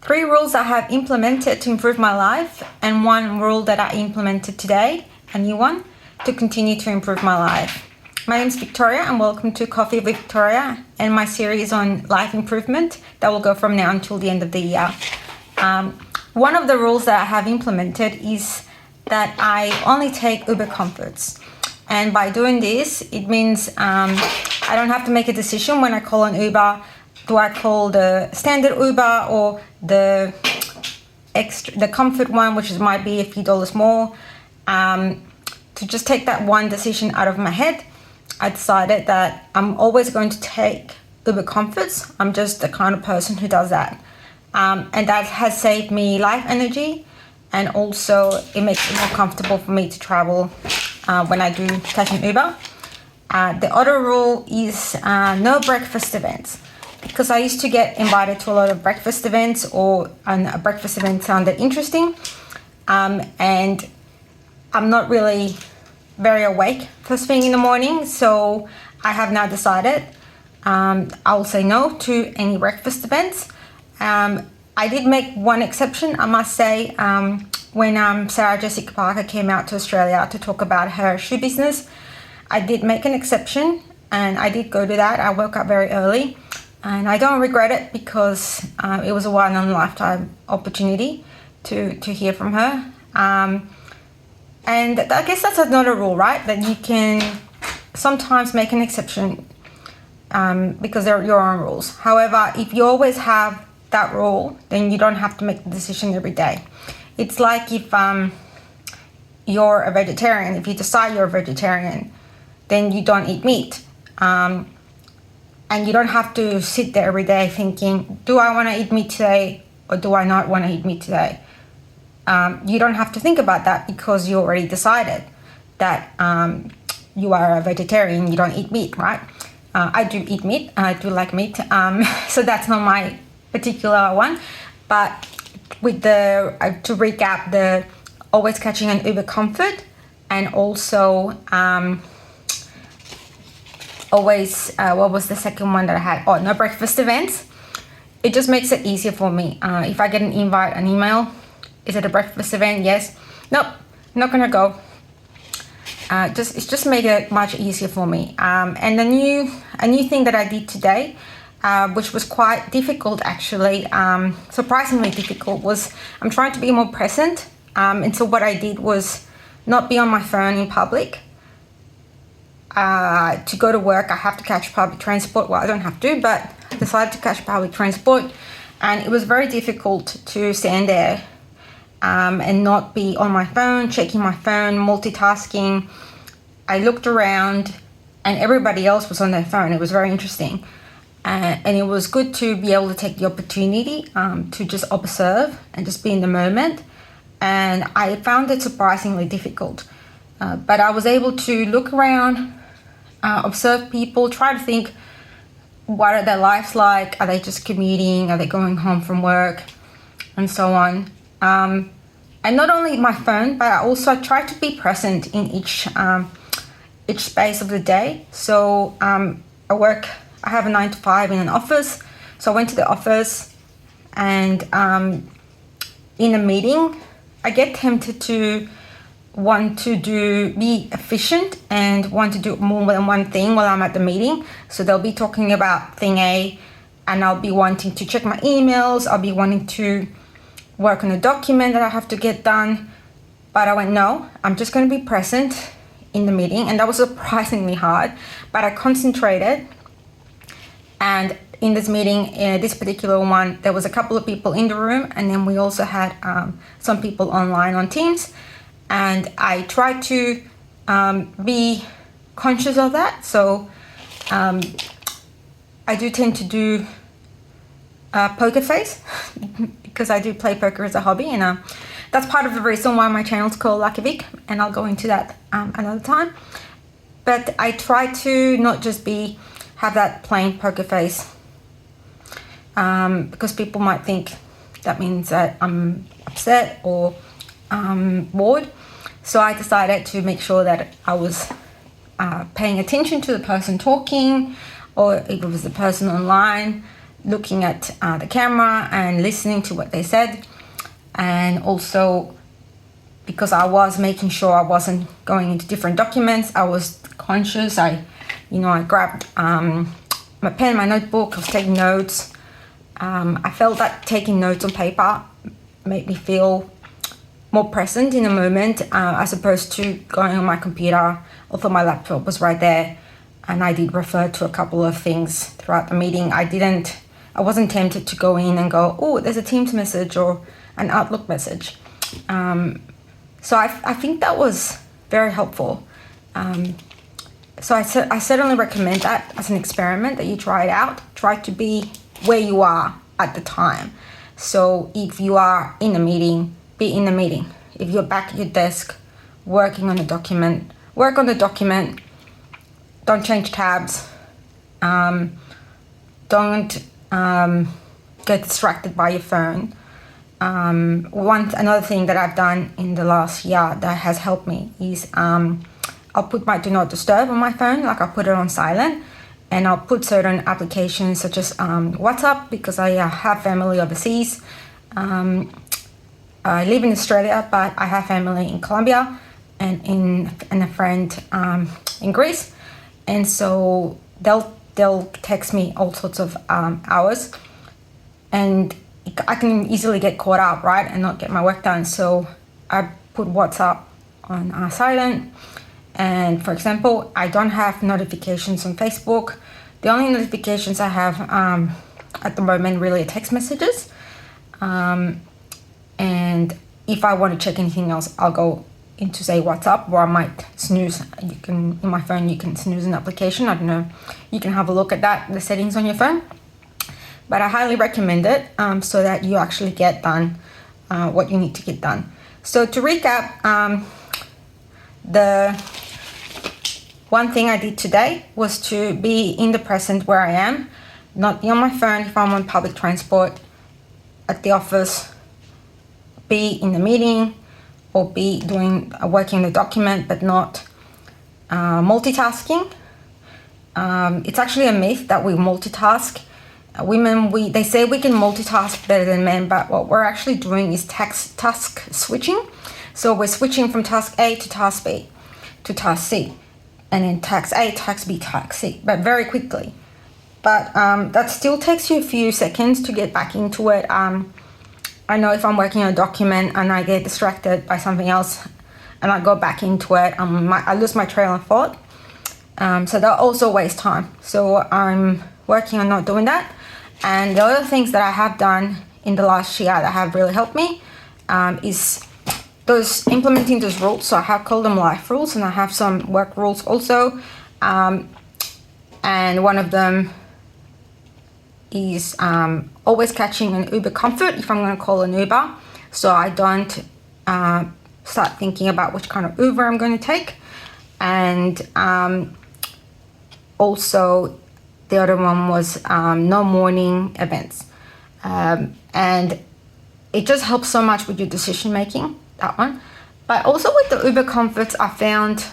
3 rules I have implemented to improve my life, and 1 rule that I implemented today, a new one, to continue to improve my life. My name is Victoria and welcome to Coffee with Victoria and my series on life improvement that will go from now until the end of the year. One of the rules that I have implemented is that I only take Uber Comforts. And by doing this, it means I don't have to make a decision when I call an Uber. Do I call the standard Uber or the comfort one, which might be a few dollars more? To just take that one decision out of my head, I decided that I'm always going to take Uber Comforts. I'm just the kind of person who does that. And that has saved me life energy, and also it makes it more comfortable for me to travel when I do catch an Uber. The other rule is no breakfast events, because I used to get invited to a lot of breakfast events, or a breakfast event sounded interesting, and I'm not really very awake first thing in the morning, so I have now decided I'll say no to any breakfast events. I did make one exception, I must say, when Sarah Jessica Parker came out to Australia to talk about her shoe business. I did make an exception and I did go to that. I woke up very early and I don't regret it, because it was a one-in-a-lifetime opportunity to hear from her. And I guess that's another rule, right? That you can sometimes make an exception because they're your own rules. However, if you always have that rule, then you don't have to make the decision every day. It's like if you're a vegetarian, if you decide you're a vegetarian, then you don't eat meat. And you don't have to sit there every day thinking, do I want to eat meat today or do I not want to eat meat today? You don't have to think about that, because you already decided that you are a vegetarian, you don't eat meat, right? I do eat meat, I do like meat, so that's not my particular one. But with the, to recap, the always catching an Uber Comfort, and also always, what was the second one that I had? Oh, no breakfast events. It just makes it easier for me. If I get an invite, an email, is it a breakfast event? Yes. Nope, not gonna go. It's just made it much easier for me. And a new thing that I did today, which was quite difficult actually, surprisingly difficult, was I'm trying to be more present. And so what I did was not be on my phone in public. To go to work, I have to catch public transport. Well, I don't have to, but I decided to catch public transport, and it was very difficult to stand there and not be on my phone, checking my phone, multitasking. I looked around and everybody else was on their phone. It was very interesting. And it was good to be able to take the opportunity to just observe and just be in the moment. And I found it surprisingly difficult. But I was able to look around, observe people, try to think, what are their lives like? Are they just commuting? Are they going home from work? And so on. And not only my phone, but I also try to be present in each space of the day. So I have a 9 to 5 in an office. So I went to the office, and in a meeting, I get tempted to want to be efficient and want to do more than one thing while I'm at the meeting. So they'll be talking about thing A, and I'll be wanting to check my emails. I'll be wanting to work on a document that I have to get done. But I went, no, I'm just going to be present in the meeting. And that was surprisingly hard, but I concentrated. And in this meeting, this particular one, there was a couple of people in the room, and then we also had some people online on Teams. And I tried to be conscious of that. So I do tend to do poker face because I do play poker as a hobby, and that's part of the reason why my channel's called Lucky Vic, and I'll go into that another time. But I try to not just have that plain poker face, because people might think that means that I'm upset or bored. So I decided to make sure that I was paying attention to the person talking, or if it was the person online, looking at the camera and listening to what they said. And also because I was making sure I wasn't going into different documents, I was conscious. I grabbed my pen, my notebook, I was taking notes. I felt that taking notes on paper made me feel more present in the moment, as opposed to going on my computer, although my laptop was right there. And I did refer to a couple of things throughout the meeting. I wasn't tempted to go in and go, oh, there's a Teams message or an Outlook message. So I think that was very helpful. So I certainly recommend that as an experiment, that you try it out. Try to be where you are at the time. So if you are in a meeting, be in the meeting. If you're back at your desk working on a document, work on the document. Don't change tabs. Don't get distracted by your phone. Another thing that I've done in the last year that has helped me is I'll put my do not disturb on my phone, like I'll put it on silent, and I'll put certain applications such as WhatsApp, because I have family overseas. I live in Australia, but I have family in Colombia and a friend in Greece, and so they'll text me all sorts of hours, and I can easily get caught up, right, and not get my work done. So I put WhatsApp on silent. And for example, I don't have notifications on Facebook. The only notifications I have at the moment really are text messages. And if I want to check anything else, I'll go into, say, WhatsApp, or I might snooze. In my phone, you can snooze an application. I don't know. You can have a look at that, the settings on your phone. But I highly recommend it so that you actually get done what you need to get done. So to recap, the one thing I did today was to be in the present where I am, not be on my phone if I'm on public transport, at the office, be in the meeting, or be working the document, but not multitasking. It's actually a myth that we multitask. Women, they say we can multitask better than men, but what we're actually doing is task switching. So we're switching from task A to task B to task C, and then task A, task B, task C, but very quickly. But that still takes you a few seconds to get back into it. I know if I'm working on a document and I get distracted by something else and I go back into it, I lose my trail of thought. So that also wastes time. So I'm working on not doing that. And the other things that I have done in the last year that have really helped me is implementing those rules. So I have called them life rules, and I have some work rules also. And one of them is always catching an Uber Comfort if I'm going to call an Uber, so I don't start thinking about which kind of Uber I'm going to take. And also the other one was no morning events, and it just helps so much with your decision making, that one. But also with the Uber Comforts, I found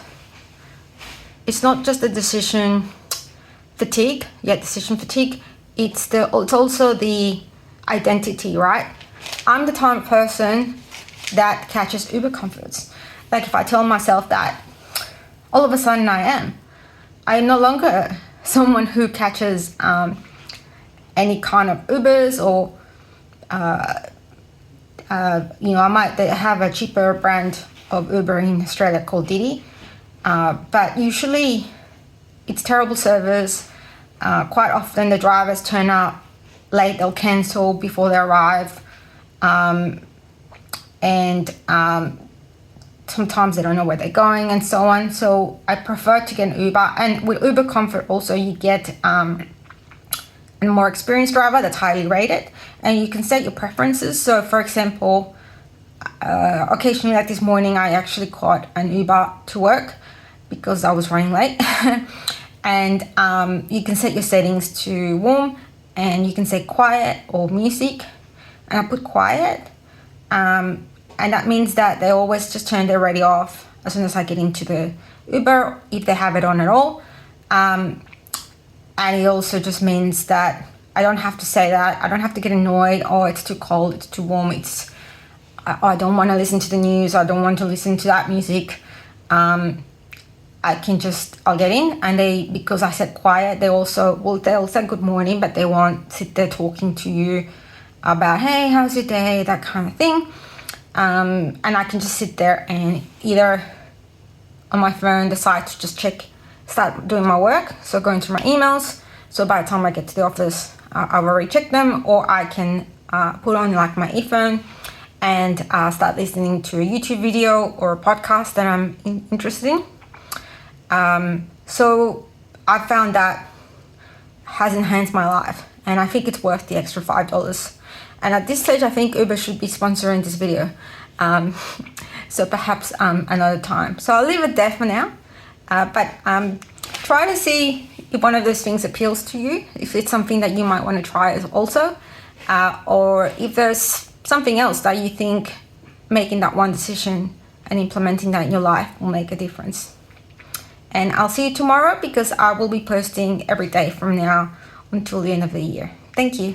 it's not just the decision fatigue. It's also the identity, right? I'm the type of person that catches Uber Comforts. Like if I tell myself that, all of a sudden I am no longer someone who catches any kind of Ubers, or I might have a cheaper brand of Uber in Australia called Didi, but usually it's terrible service. Quite often the drivers turn up late, they'll cancel before they arrive, and sometimes they don't know where they're going and so on. So I prefer to get an Uber, and with Uber Comfort also you get a more experienced driver that's highly rated, and you can set your preferences. So for example, occasionally, like this morning, I actually caught an Uber to work because I was running late. And you can set your settings to warm, and you can say quiet or music, and I put quiet, and that means that they always just turn their radio off as soon as I get into the Uber, if they have it on at all. And it also just means that I don't have to say that. I don't have to get annoyed. Oh, it's too cold, it's too warm, I don't want to listen to the news, I don't want to listen to that music. I'll get in, and because I said quiet, they'll say good morning, but they won't sit there talking to you about, hey, how's your day, that kind of thing. And I can just sit there and either on my phone decide to just start doing my work, so going through my emails, so by the time I get to the office, I've already checked them, or I can put on like my earphone and start listening to a YouTube video or a podcast that I'm interested in. So I found that has enhanced my life, and I think it's worth the extra $5. And at this stage, I think Uber should be sponsoring this video. So perhaps another time. So I'll leave it there for now. But try to see if one of those things appeals to you, if it's something that you might want to try as also, or if there's something else that you think making that one decision and implementing that in your life will make a difference. And I'll see you tomorrow, because I will be posting every day from now until the end of the year. Thank you.